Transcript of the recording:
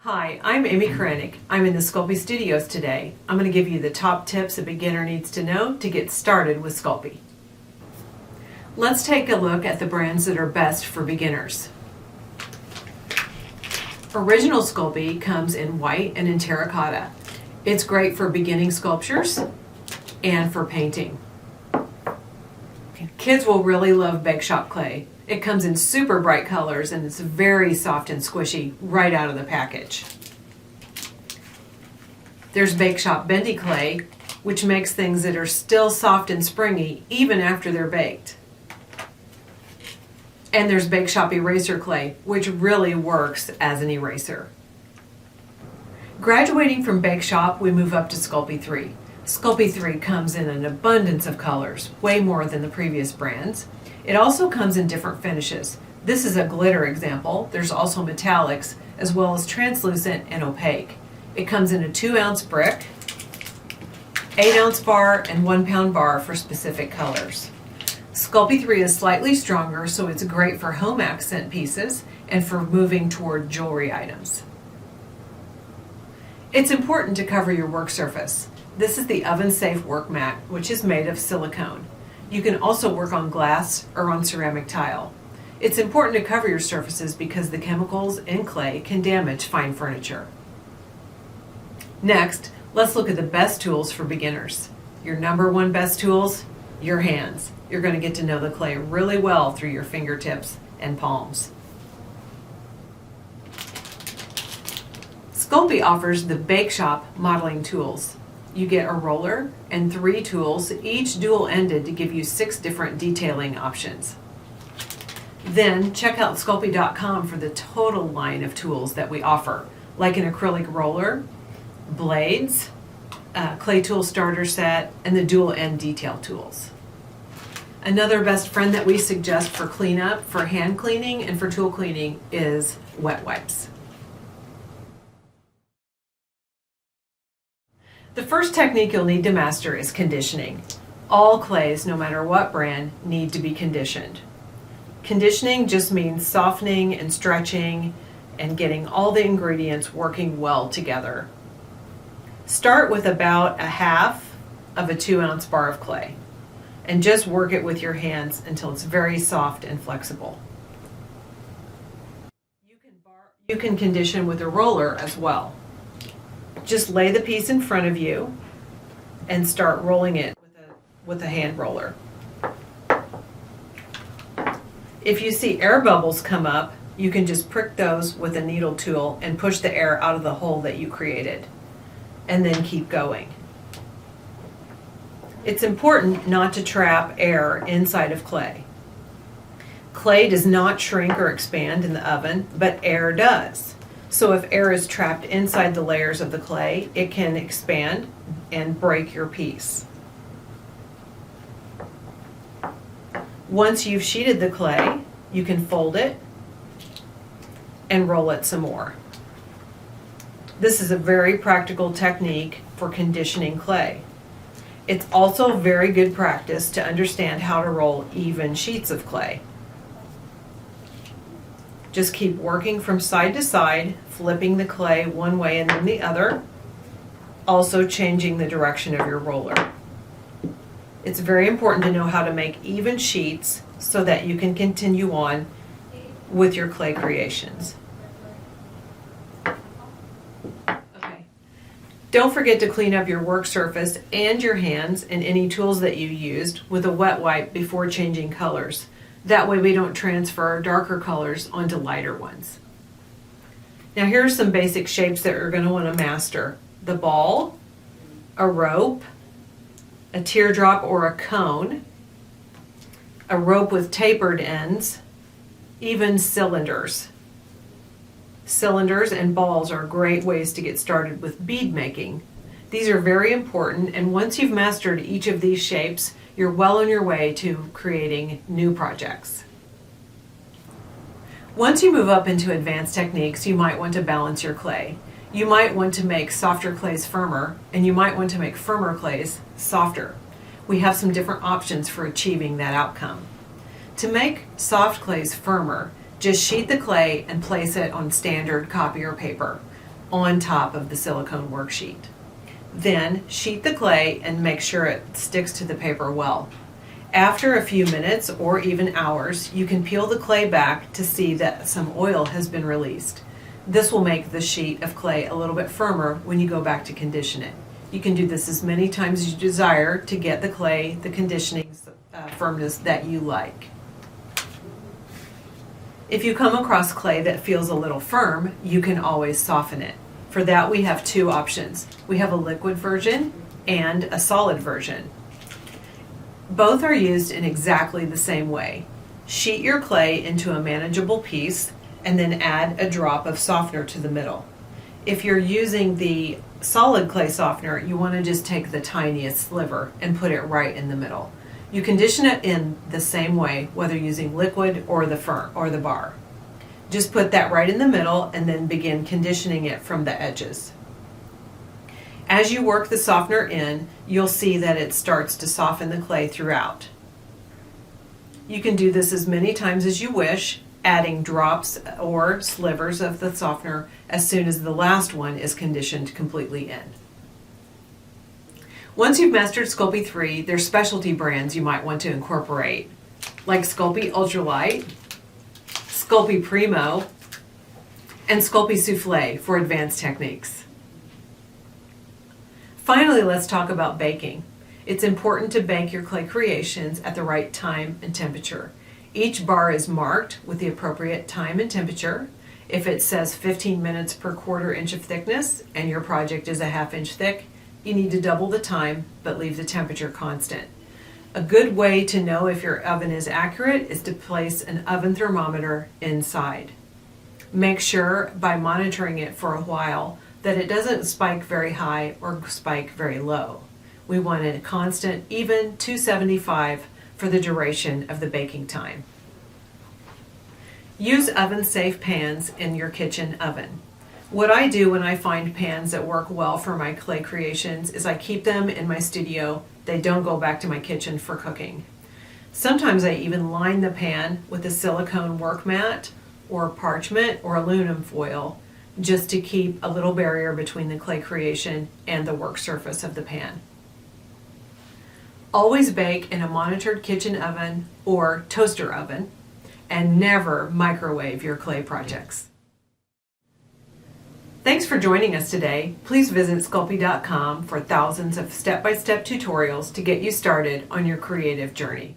Hi, I'm Amy Karanik. I'm in the Sculpey Studios today. I'm going to give you the top tips a beginner needs to know to get started with Sculpey. Let's take a look at the brands that are best for beginners. Original Sculpey comes in white and in terracotta. It's great for beginning sculptures and for painting. Kids will really love Bake Shop clay. It comes in super bright colors and it's very soft and squishy right out of the package. There's Bake Shop bendy clay, which makes things that are still soft and springy even after they're baked. And there's Bake Shop eraser clay, which really works as an eraser. Graduating from Bake Shop, we move up to Sculpey 3. Sculpey 3 comes in an abundance of colors, way more than the previous brands. It also comes in different finishes. This is a glitter example. There's also metallics, as well as translucent and opaque. It comes in a 2-ounce brick, 8-ounce bar, and 1-pound bar for specific colors. Sculpey 3 is slightly stronger, so it's great for home accent pieces and for moving toward jewelry items. It's important to cover your work surface. This is the oven-safe work mat, which is made of silicone. You can also work on glass or on ceramic tile. It's important to cover your surfaces because the chemicals in clay can damage fine furniture. Next, let's look at the best tools for beginners. Your number one best tools, your hands. You're going to get to know the clay really well through your fingertips and palms. Sculpey offers the Bake Shop modeling tools. You get a roller and 3 tools, each dual-ended to give you 6 different detailing options. Then check out Sculpey.com for the total line of tools that we offer, like an acrylic roller, blades, clay tool starter set, and the dual-end detail tools. Another best friend that we suggest for cleanup, for hand cleaning, and for tool cleaning is wet wipes. The first technique you'll need to master is conditioning. All clays, no matter what brand, need to be conditioned. Conditioning just means softening and stretching and getting all the ingredients working well together. Start with about a half of a 2-ounce bar of clay and just work it with your hands until it's very soft and flexible. You can condition with a roller as well. Just lay the piece in front of you and start rolling it with a hand roller. If you see air bubbles come up, you can just prick those with a needle tool and push the air out of the hole that you created, and then keep going. It's important not to trap air inside of clay. Clay does not shrink or expand in the oven, but air does. So if air is trapped inside the layers of the clay, it can expand and break your piece. Once you've sheeted the clay, you can fold it and roll it some more. This is a very practical technique for conditioning clay. It's also very good practice to understand how to roll even sheets of clay. Just keep working from side to side, flipping the clay one way and then the other, also changing the direction of your roller. It's very important to know how to make even sheets so that you can continue on with your clay creations. Okay. Don't forget to clean up your work surface and your hands and any tools that you used with a wet wipe before changing colors. That way we don't transfer darker colors onto lighter ones. Now here are some basic shapes that you're going to want to master. The ball, a rope, a teardrop or a cone, a rope with tapered ends, even cylinders. Cylinders and balls are great ways to get started with bead making. These are very important, and once you've mastered each of these shapes, you're well on your way to creating new projects. Once you move up into advanced techniques, you might want to balance your clay. You might want to make softer clays firmer, and you might want to make firmer clays softer. We have some different options for achieving that outcome. To make soft clays firmer, just sheet the clay and place it on standard copier paper. on top of the silicone worksheet. Then sheet the clay and make sure it sticks to the paper well. After a few minutes or even hours, you can peel the clay back to see that some oil has been released. This will make the sheet of clay a little bit firmer when you go back to condition it. You can do this as many times as you desire to get the clay, the conditioning firmness that you like. If you come across clay that feels a little firm, you can always soften it. For that, we have two options. We have a liquid version and a solid version. Both are used in exactly the same way. Sheet your clay into a manageable piece and then add a drop of softener to the middle. If you're using the solid clay softener, you want to just take the tiniest sliver and put it right in the middle. You condition it in the same way, whether using liquid or the bar. Just put that right in the middle and then begin conditioning it from the edges. As you work the softener in, you'll see that it starts to soften the clay throughout. You can do this as many times as you wish, adding drops or slivers of the softener as soon as the last one is conditioned completely in. Once you've mastered Sculpey 3, there's specialty brands you might want to incorporate, like Sculpey Ultralight, Sculpey Primo, and Sculpey Soufflé for advanced techniques. Finally, let's talk about baking. It's important to bake your clay creations at the right time and temperature. Each bar is marked with the appropriate time and temperature. If it says 15 minutes per 1/4 inch of thickness and your project is a 1/2 inch thick, you need to double the time but leave the temperature constant. A good way to know if your oven is accurate is to place an oven thermometer inside. Make sure by monitoring it for a while that it doesn't spike very high or spike very low. We want a constant, even 275 for the duration of the baking time. Use oven-safe pans in your kitchen oven. What I do when I find pans that work well for my clay creations is I keep them in my studio. They don't go back to my kitchen for cooking. Sometimes I even line the pan with a silicone work mat or parchment or aluminum foil just to keep a little barrier between the clay creation and the work surface of the pan. Always bake in a monitored kitchen oven or toaster oven, and never microwave your clay projects. Thanks for joining us today. Please visit Sculpey.com for thousands of step-by-step tutorials to get you started on your creative journey.